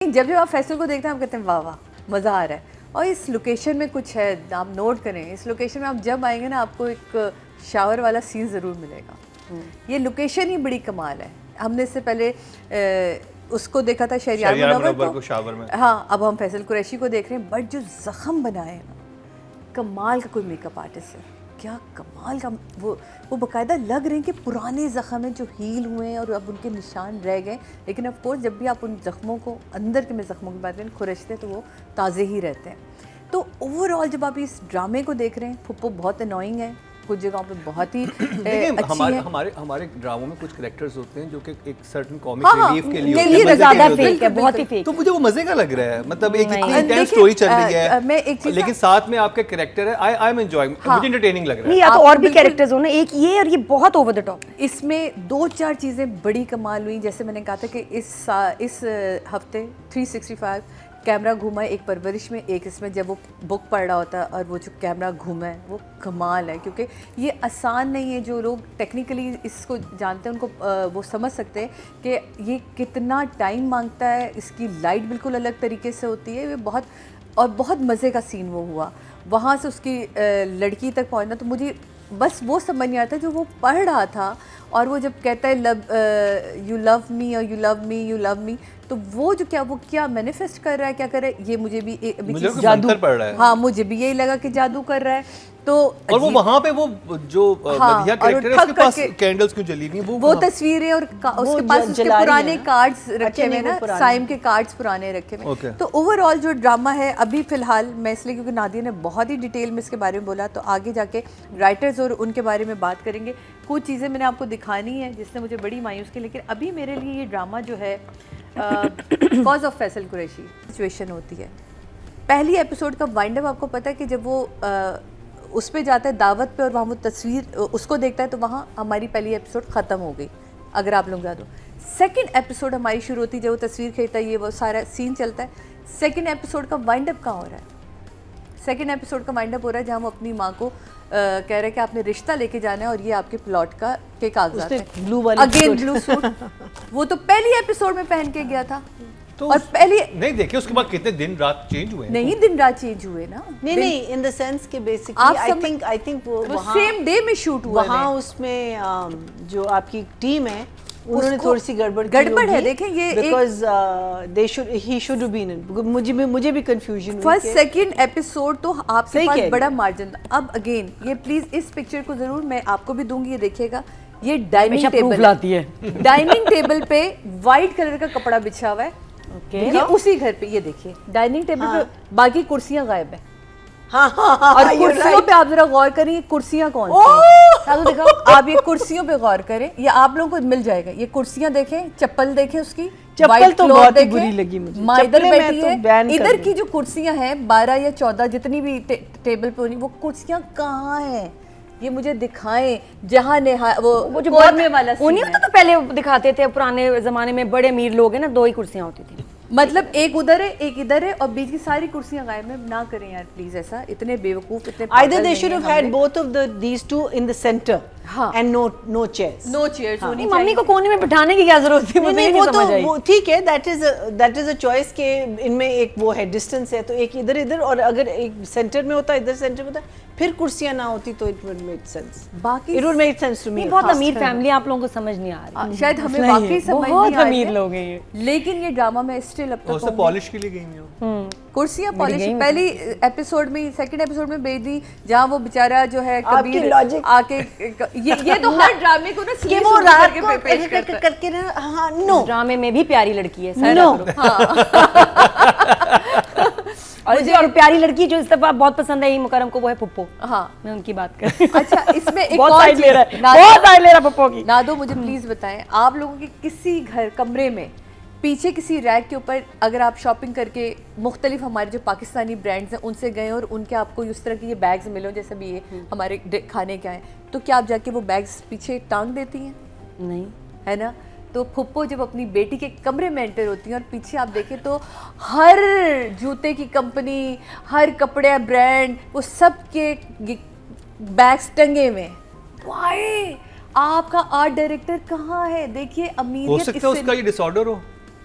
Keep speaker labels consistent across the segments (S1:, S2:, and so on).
S1: जब जब आप फेस्टिवल को देखते हैं आप कहते हैं वाह वाह मज़ा आ रहा है। और इस लोकेशन में कुछ है, आप नोट करें, इस लोकेशन में आप जब आएंगे ना आपको एक शावर वाला सीन ज़रूर मिलेगा। ये लोकेशन ही बड़ी कमाल है। हमने इससे पहले उसको देखा था शहरियार मुनव्वर को शावर में। हाँ, अब हम फैसल कुरैशी को देख रहे हैं। बट जो ज़ख़म बनाए हैं ना, कमाल का कोई मेकअप आर्टिस्ट है, क्या कमाल का। वो बाकायदा लग रहे हैं कि पुराने ज़ख़म हैं जो हील हुए हैं और अब उनके निशान रह गए। लेकिन ऑफ कोर्स जब भी आप उन ज़ख़मों को, अंदर के में ज़ख़मों की बात करें, खुरचते हैं तो वो ताज़े ही रहते हैं। तो ओवरऑल जब आप इस ड्रामे को देख रहे हैं, फुप्पो बहुत अनोइंग है, कुछ जगहों पे बहुत ही
S2: हमारे ड्रामों में कुछ कैरेक्टर्स होते हैं जो कि एक सर्टेन कॉमिक रिलीफ के लिए
S3: ज़्यादा फेक है, बहुत ही फेक।
S2: तो मुझे वो मजे का लग रहा है। मतलब एक इतनी इंटेंस स्टोरी चल रही है, लेकिन साथ में आपका कैरेक्टर है, आई एम एंजॉयिंग, मुझे एंटरटेनिंग लग रहा है।
S3: नहीं, या तो और भी कैरेक्टर्स हो ना, एक ये और ये बहुत ओवर द टॉप है।
S1: इसमें 2-4 चीज़ें बड़ी कमाल हुई। जैसे मैंने कहा था कि इस हफ्ते 365 कैमरा घूमा है, एक परवरिश में, एक इसमें जब वो बुक पढ़ रहा होता है और वो जो कैमरा घूमा है वो कमाल है। क्योंकि ये आसान नहीं है, जो लोग टेक्निकली इसको जानते हैं उनको वो समझ सकते हैं कि ये कितना टाइम मांगता है। इसकी लाइट बिल्कुल अलग तरीके से होती है। ये बहुत मज़े का सीन वो हुआ। वहाँ से उसकी लड़की तक पहुँचना, तो मुझे बस वो समझ नहीं आता जो वो पढ़ रहा था। और वो जब कहता है यू लव मी और यू लव मी, तो वो क्या मैनिफेस्ट कर रहा है, क्या कर रहा है, ये मुझे भी
S2: जादू पड़ रहा है।
S1: हाँ, मुझे भी यही लगा कि जादू कर रहा है। तो
S2: और वो वहाँ पे वो जो मदिया कैरेक्टर है, उसके पास कैंडल्स क्यों जली हुई,
S1: वो तस्वीरें और उसके पास उसके पुराने कार्ड्स रखे हुए ना, साइम के कार्ड्स पुराने रखे हुए। तो ओवरऑल जो ड्रामा है अभी फिलहाल, मैं इसलिए क्योंकि नादिया ने बहुत ही डिटेल में इसके बारे में बोला, तो आगे जाके राइटर्स और उनके बारे में बात करेंगे। कुछ चीज़ें मैंने आपको दिखानी है जिसने मुझे बड़ी मायूस की, लेकिन अभी मेरे लिए ये ड्रामा जो है cause of Faisal Qureshi situation होती है। पहली एपिसोड का वाइंड अप आपको पता है कि जब वो उस पे जाता है दावत पे और वहाँ वो तस्वीर उसको देखता है, तो वहाँ हमारी पहली एपिसोड ख़त्म हो गई, अगर आप लोग याद हो। सेकंड एपिसोड हमारी शुरू होती है जब वो तस्वीर खरीदता है, ये वो सारा सीन चलता है। सेकंड एपिसोड का वाइंड अप कहाँ हो रहा है? सेकंड एपिसोड का वाइंड अप हो रहा है जहाँ वो अपनी माँ को कह रहे हैं कि आपने रिश्ता लेके जाना है और ये आपके प्लॉट के कागजात हैं। ब्लू सूट वो तो पहली एपिसोड में पहन के गया था।
S2: तो
S1: और पहले
S2: नहीं देखे, उसके बाद कितने दिन रात चेंज हुए?
S1: नहीं, दिन रात चेंज हुए ना।
S3: नहीं इन द सेंस कि बेसिकली आई थिंक वो
S1: सेम डे में शूट हुआ
S3: वहाँ उसमें जो आपकी टीम है उन्होंने थोड़ी सी गड़बड़
S1: है। देखें ये
S3: because he should have been in, मुझे भी कंफ्यूजन हुई।
S1: फर्स्ट सेकंड एपिसोड तो आपके पास बड़ा मार्जिन था। अब अगेन ये प्लीज इस पिक्चर को जरूर मैं आपको भी दूंगी, ये देखिएगा। ये डाइनिंग टेबल
S3: लाती है।
S1: डाइनिंग टेबल पे वाइट कलर का कपड़ा बिछा हुआ है। ये उसी घर पे, ये देखिए डाइनिंग टेबल पे बाकी कुर्सियां गायब है। और कुर्सियों पे आप जरा गौर करें, कुर्सियां कौन सी दिखाओ। आप ये कुर्सियों पे गौर करें, ये आप लोगों को मिल जाएगा। ये कुर्सियां देखें, चप्पल देखें, उसकी
S3: चप्पल तो बहुत ही बुरी लगी मुझे।
S1: माँ इधर बैठी है, इधर की जो कुर्सियां हैं 12 या 14 जितनी भी टेबल पे होनी, वो कुर्सियां कहाँ हैं? ये मुझे दिखाएं। जहाँ वो जो
S3: कॉर्नर वाला उन्हीं में तो पहले दिखाते थे, पुराने जमाने में बड़े अमीर लोग हैं ना, 2 ही कुर्सियां होती थी।
S1: मतलब एक उधर है, एक इधर है, और बीच की सारी कुर्सियां गायब है। ना करें यार प्लीज ऐसा, इतने बेवकूफ, इतने
S3: either they should have had both of these two in the center and no chairs
S1: होनी चाहिए।
S3: मम्मी को कोने में बिठाने की क्या जरूरत थी? मुझे नहीं समझ आई। वो ठीक है, that is a choice के इनमें एक वो है डिस्टेंस है, तो एक इधर और अगर एक सेंटर में होता, इधर सेंटर में होता, फिर कुर्सियां ना होती तो it would make sense।
S1: बाकी
S3: it would make sense to me। बहुत अमीर फैमिली आप लोगों को समझ नहीं आ रही,
S1: शायद हमें वाकई समझ नहीं आ रही,
S3: बहुत अमीर लोग हैं ये।
S1: लेकिन ये ड्रामा में स्टिल अब तक
S2: पॉलिश के लिए गई हो
S1: कुर्सियां पॉलिश पहली एपिसोड में, सेकंड एपिसोड में भेज दी, जहाँ वो बेचारा जो है कबीर आके ये तो हर ड्रामे को ना
S3: कि वो रात को करके ना, हाँ नो ड्रामे में भी प्यारी लड़की है नो और प्यारी लड़की जो इस दफा बहुत पसंद है मुकरम को, वो है पुप्पो। हाँ, मैं उनकी बात कर।
S1: अच्छा, इसमें एक
S3: बहुत साइड ले रहा है, बहुत साइड ले रहा पुप्पो की।
S1: नादो मुझे प्लीज बताएं, आप लोगों के किसी घर कमरे में पीछे किसी रैक के ऊपर अगर आप शॉपिंग करके मुख्तलिफ हमारे जो पाकिस्तानी ब्रांड्स हैं उनसे गए और उनके आपको इस तरह के ये बैग्स मिले, जैसे भी ये हमारे खाने के आए, तो क्या आप जाके वो बैग्स पीछे टांग देती हैं?
S3: नहीं,
S1: है ना? तो फुप्पो जब अपनी बेटी के कमरे में एंटर होती हैं और पीछे आप देखें तो हर जूते की कंपनी, हर कपड़े ब्रांड, वो सब के बैग्स टंगे हुए। वाई आपका आर्ट डायरेक्टर कहाँ है? देखिए अमीरियत
S2: हो सकता है उसका ये डिसऑर्डर हो।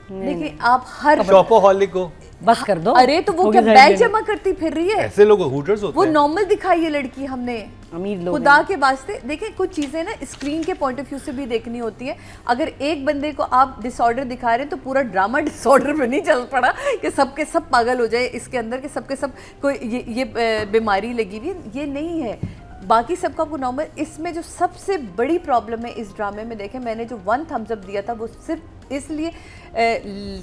S1: देखिए आप हर
S2: शॉपोहॉलिक हो,
S4: बस कर दो।
S1: अरे तो वो क्या बैग जमा करती फिर रही है?
S2: ऐसे लोग हूटर्स होते
S1: वो
S2: हैं।
S1: नॉर्मल दिखाई है लड़की हमने,
S4: अमीर लोग
S1: खुदा के वास्ते। देखिए कुछ चीजें ना स्क्रीन के पॉइंट ऑफ व्यू से भी देखनी होती है। अगर एक बंदे को आप डिसऑर्डर दिखा रहे हैं तो पूरा ड्रामा डिसऑर्डर पे नहीं चल पड़ा कि सबके सब पागल हो जाए इसके अंदर, के सबके सब कोई ये बीमारी लगी हुई है, ये नहीं है। बाकी सबका आपको नॉर्मल। इसमें जो सबसे बड़ी प्रॉब्लम है इस ड्रामे में, देखें मैंने जो 1 थम्स अप दिया था वो सिर्फ इसलिए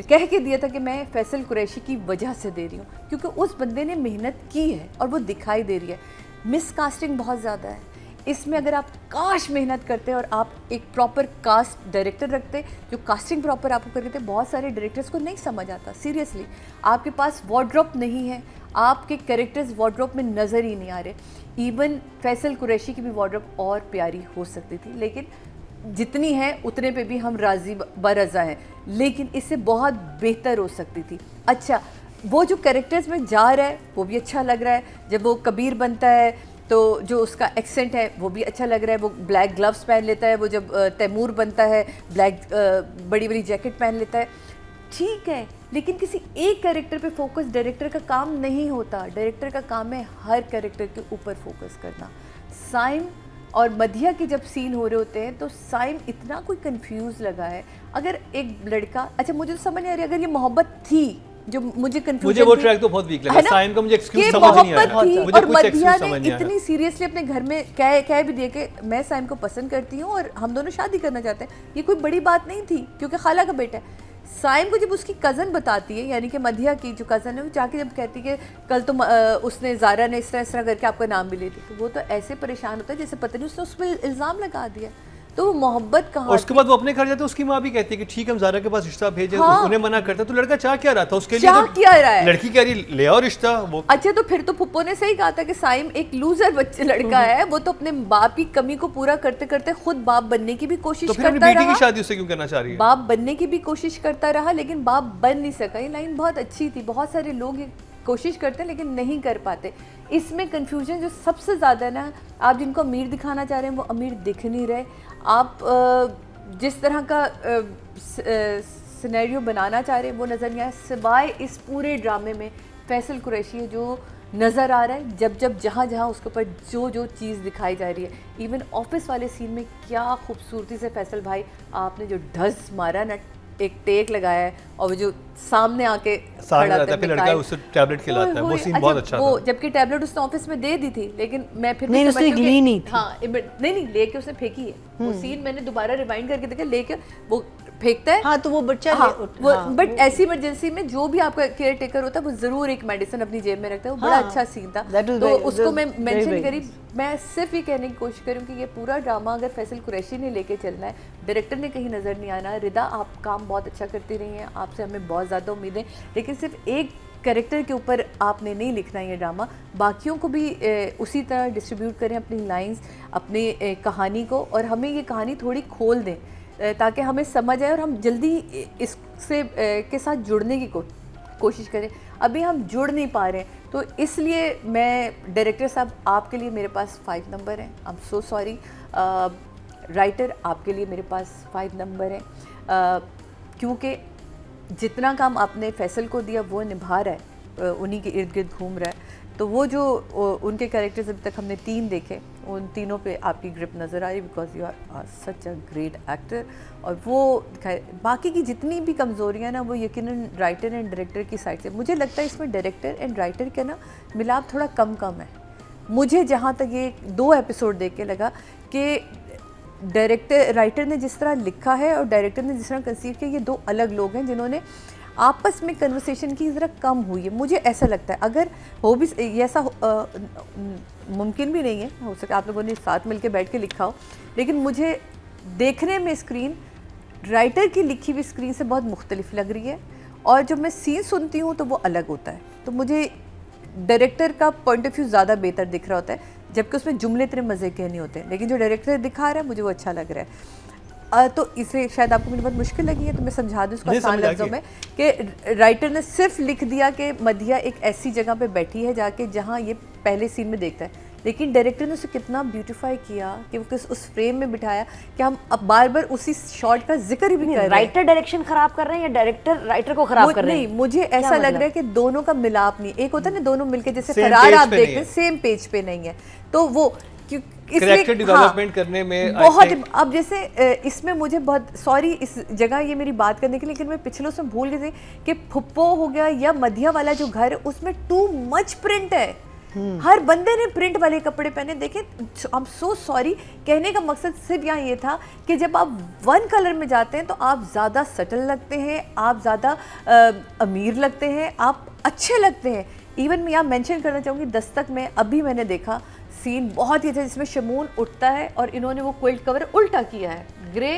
S1: कह के दिया था कि मैं फैसल कुरैशी की वजह से दे रही हूँ, क्योंकि उस बंदे ने मेहनत की है और वो दिखाई दे रही है। मिसकास्टिंग बहुत ज़्यादा है इसमें। अगर आप काश मेहनत करते और आप एक प्रॉपर कास्ट डायरेक्टर रखते जो कास्टिंग प्रॉपर आपको करते, बहुत सारे डायरेक्टर्स को नहीं समझ आता। सीरियसली आपके पास वार्डरोब नहीं है, आपके कैरेक्टर्स वार्डरोब में नज़र ही नहीं आ रहे। इवन फैसल कुरैशी की भी वार्डरोब और प्यारी हो सकती थी, लेकिन जितनी है उतने पे भी हम राज़ी बरज़ा हैं, लेकिन इससे बहुत बेहतर हो सकती थी। अच्छा, वो जो कैरेक्टर्स में जा रहा है वो भी अच्छा लग रहा है। जब वो कबीर बनता है तो जो उसका एक्सेंट है वो भी अच्छा लग रहा है। वो ब्लैक ग्लव्स पहन लेता है। वो जब तैमूर बनता है ब्लैक बड़ी बड़ी जैकेट पहन लेता है, ठीक है। लेकिन किसी एक कैरेक्टर पे फोकस डायरेक्टर का काम नहीं होता। डायरेक्टर का काम है हर कैरेक्टर के ऊपर फोकस करना। साइम और मधिया के जब सीन हो रहे होते हैं तो साइम इतना कोई कंफ्यूज लगा है। अगर एक लड़का, अच्छा मुझे तो समझ नहीं आ रही, अगर ये मोहब्बत थी, जो मुझे कंफ्यूजन,
S2: मुझे वो ट्रैक तो बहुत वीक लगा। साइम का मुझे एक्सक्यूज समझ नहीं आया।
S1: और मधिया ने इतनी सीरियसली अपने घर में कह भी दिया कि मैं साइम को पसंद करती हूँ और हम दोनों शादी करना चाहते हैं। ये कोई बड़ी बात नहीं थी क्योंकि खाला का बेटा है। साइम को जब उसकी कज़न बताती है, यानी कि मधिया की जो कज़न है, वो जाके जब कहती है कि कल तो उसने ज़ारा ने इस तरह करके आपका नाम भी ले लिया, तो वो तो ऐसे परेशान होता है जैसे पता नहीं उसने उस पर इल्ज़ाम लगा दिया। तो वो मोहब्बत कहाँ,
S2: उसके बाद वो अपने घर जाते, उसकी माँ भी कहती है कि ठीक है हम ज़ारा के पास रिश्ता भेजें। हाँ। उन्हें मना करता, तो लड़का चाह क्या रहा था उसके लिए,
S1: क्या रहा है,
S2: लड़की कह रही ले आओ रिश्ता। वो
S1: अच्छा, तो फिर तो पुप्पो ने सही कहा था कि साइम एक लूजर बच्चे लड़का है। वो तो अपने बाप की कमी को पूरा करते करते खुद बाप बनने की भी कोशिश
S2: तो
S1: करता रहा।
S2: बेटी की शादी उससे क्यों करना चाह रही है?
S1: बाप बनने की भी कोशिश करता रहा लेकिन बाप बन नहीं सका। ये लाइन बहुत अच्छी थी। बहुत सारे लोग ये कोशिश करते हैं लेकिन नहीं कर पाते। इसमें कंफ्यूजन जो सबसे ज़्यादा है ना, आप जिनको अमीर दिखाना चाह रहे हैं वो अमीर दिख नहीं रहे। आप जिस तरह का सिनेरियो बनाना चाह रहे हैं वो नज़र नहीं आया, सिवाय इस पूरे ड्रामे में फैसल कुरैशी है जो नज़र आ रहा है। जब जहाँ उसके ऊपर जो चीज़ दिखाई जा रही है, इवन ऑफिस वाले सीन में क्या खूबसूरती से फैसल भाई आपने जो ढस मारा ना, एक टेक लगाया है और वो जो सामने आके खड़ा था, फिर
S2: लड़का उससे टैबलेट खिलाता है, वो सीन बहुत अच्छा था।
S1: वो जबकि टैबलेट उसने ऑफिस में दे दी थी, लेकिन मैं फिर
S4: नहीं उसने ली नहीं थी।
S1: हाँ नहीं लेके उसने फेंकी है। वो सीन मैंने दोबारा रिवाइंड करके देखा, लेके वो फेंकता है।
S3: हाँ तो वो बच्चा
S1: बट ऐसी इमरजेंसी में जो भी आपका केयर टेकर होता है वो जरूर एक मेडिसिन अपनी जेब में रखता है। वो बड़ा अच्छा सीन था, तो उसको मैं मेंशन करी। मैं सिर्फ ये कहने की कोशिश करूँ कि ये पूरा ड्रामा अगर फैसल कुरैशी ने लेके चलना है, डायरेक्टर ने कहीं नज़र नहीं आना। रिदा आप काम बहुत अच्छा करती रही हैं, आपसे हमें बहुत ज़्यादा उम्मीदें, लेकिन सिर्फ एक कैरेक्टर के ऊपर आपने नहीं लिखना ये ड्रामा, बाकियों को भी उसी तरह डिस्ट्रीब्यूट करें अपनी लाइंस, अपनी कहानी को, और हमें ये कहानी थोड़ी खोल दें ताकि हमें समझ आए और हम जल्दी इससे के साथ जुड़ने की कोशिश करें। अभी हम जुड़ नहीं पा रहे हैं, तो इसलिए मैं डायरेक्टर साहब आपके लिए मेरे पास 5 नंबर हैं। I am so sorry. Writer आपके लिए मेरे पास 5 नंबर हैं, क्योंकि जितना काम आपने फैसल को दिया वो निभा रहा है, उन्हीं के इर्द गिर्द घूम रहा है। तो वो जो उनके कैरेक्टर्स अभी तक हमने 3 देखे, उन तीनों पे आपकी ग्रिप नज़र आ रही, because you are such a great actor. और वो बाकी की जितनी भी कमज़ोरियाँ ना वो यकीनन राइटर एंड डायरेक्टर की साइड से, मुझे लगता है इसमें डायरेक्टर एंड राइटर का ना मिलाप थोड़ा कम है। मुझे जहाँ तक ये 2 एपिसोड देख के लगा कि राइटर ने जिस तरह लिखा है और डायरेक्टर ने जिस तरह कंसीव किया, ये 2 अलग लोग हैं जिन्होंने आपस में कन्वर्सेशन की ज़रा कम हुई है, मुझे ऐसा लगता है। अगर हो भी ऐसा मुमकिन भी नहीं है, हो सकता आप लोगों ने साथ मिलकर बैठ के लिखा हो, लेकिन मुझे देखने में स्क्रीन राइटर की लिखी हुई स्क्रीन से बहुत मुख्तलिफ लग रही है, और जब मैं सीन सुनती हूँ तो वो अलग होता है। तो मुझे डायरेक्टर का पॉइंट ऑफ व्यू ज़्यादा बेहतर दिख रहा होता है, जबकि उसमें जुमले इतने मज़े के नहीं होते, लेकिन जो डायरेक्टर दिखा रहा है मुझे वो अच्छा लग रहा है। तो इसे शायद आपको मुझे बहुत मुश्किल लगी है, तो मैं समझा दूँ उसको आसान लफ्ज़ों में कि राइटर ने सिर्फ लिख दिया कि मधिया एक ऐसी जगह पे बैठी है जाके जहाँ ये पहले सीन में देखता है लेकिन डायरेक्टर ने उसे कितना ब्यूटीफाई किया कि वो उस फ्रेम में बिठाया कि हम अब बार बार उसी शॉट का जिक्र भी कर रहे हैं।
S4: राइटर डायरेक्शन खराब कर रहे हैं या डायरेक्टर राइटर को खराब कर रहे हैं?
S1: नहीं, मुझे ऐसा लग रहा है कि दोनों का मिलाप नहीं, एक होता है ना दोनों मिलके जैसे फरार आप देखते हैं सेम पेज पे नहीं है, तो वो
S2: कैरेक्टर डेवलपमेंट करने में
S1: बहुत अब जैसे इसमें मुझे बहुत सॉरी इस जगह ये मेरी बात करने के लिए, लेकिन मैं पिछले से भूल गई थी कि फुप्पो हो गया या मधिया वाला जो घर है उसमें टू मच प्रिंट है। हर बंदे ने प्रिंट वाले कपड़े पहने। देखें, आई एम सो सॉरी, कहने का मकसद सिर्फ यहाँ ये था कि जब आप वन कलर में जाते हैं तो आप ज़्यादा सटल लगते हैं, आप ज़्यादा अमीर लगते हैं, आप अच्छे लगते हैं। इवन मैं यहाँ मेंशन करना चाहूँगी, दस्तक में अभी मैंने देखा सीन बहुत ही अच्छा जिसमें शमून उठता है और इन्होंने वो क्विल्ट कवर उल्टा किया है, ग्रे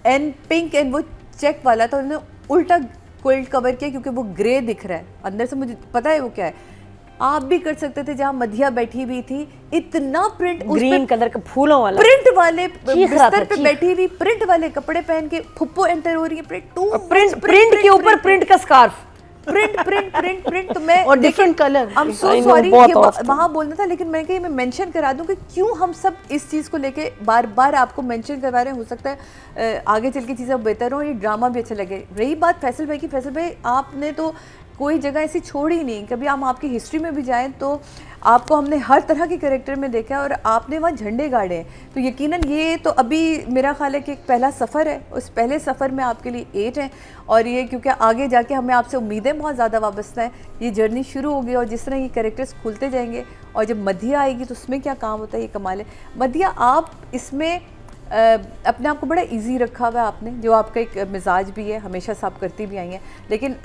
S1: एंड पिंक एंड वो चेक वाला, तो उन्होंने उल्टा क्विल्ट कवर किया क्योंकि वो ग्रे दिख रहा है। अंदर से मुझे पता है वो क्या है। आप भी कर सकते थे, जहाँ मधिया बैठी हुई थी इतना प्रिंट,
S4: ग्रीन कलर का फूलों वाला
S1: प्रिंट वाले बिस्तर पे बैठी हुई प्रिंट वाले कपड़े पहन के फुप्पो एंटर हो रही है,
S4: प्रिंट के ऊपर प्रिंट का स्कार्फ,
S1: प्रिंट तो मैं
S3: और different colour.
S1: I am so sorry ये वहाँ बोलना था, लेकिन मैं कहीं मैं मेंशन करा दूं कि क्यों हम सब इस चीज़ को लेके बार बार आपको मेंशन करवा रहे हैं। हो सकता है आगे चल के चीज़ें बेहतर हो, ये ड्रामा भी अच्छा लगे। रही बात फैसल भाई की, फैसल भाई आपने तो कोई जगह ऐसी छोड़ी नहीं, कभी हम आपकी हिस्ट्री में भी जाएं तो आपको हमने हर तरह के कैरेक्टर में देखा है और आपने वहाँ झंडे गाड़े हैं, तो यकीनन ये तो अभी मेरा ख्याल है कि एक पहला सफ़र है, उस पहले सफ़र में आपके लिए 8 है और ये क्योंकि आगे जाके हमें आपसे उम्मीदें बहुत ज़्यादा वाबस्ता हैं। ये जर्नी शुरू होगी और जिस तरह ये कैरेक्टर्स खुलते जाएंगे और जब मधिया आएगी तो उसमें क्या काम होता है, ये कमाल है। मधिया आप इसमें अपने आप को बड़ा इजी रखा हुआ है आपने, जो आपका एक मिजाज भी है, हमेशा से आप करती भी आई हैं, लेकिन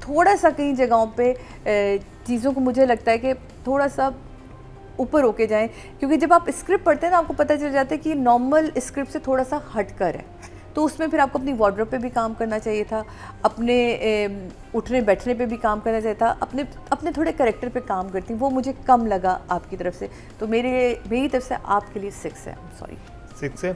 S1: थोड़ा सा कई जगहों पे चीज़ों को मुझे लगता है कि थोड़ा सा ऊपर होके जाएं, क्योंकि जब आप स्क्रिप्ट पढ़ते हैं ना आपको पता चल जाता है कि नॉर्मल स्क्रिप्ट से थोड़ा सा हटकर है, तो उसमें फिर आपको अपनी वार्डरोब पे भी काम करना चाहिए था, अपने उठने बैठने पे भी काम करना चाहिए था, अपने थोड़े कैरेक्टर पे काम करती, वो मुझे कम लगा आपकी तरफ से, तो मेरी तरफ से आपके लिए 6 है। सॉरी
S2: 6 है।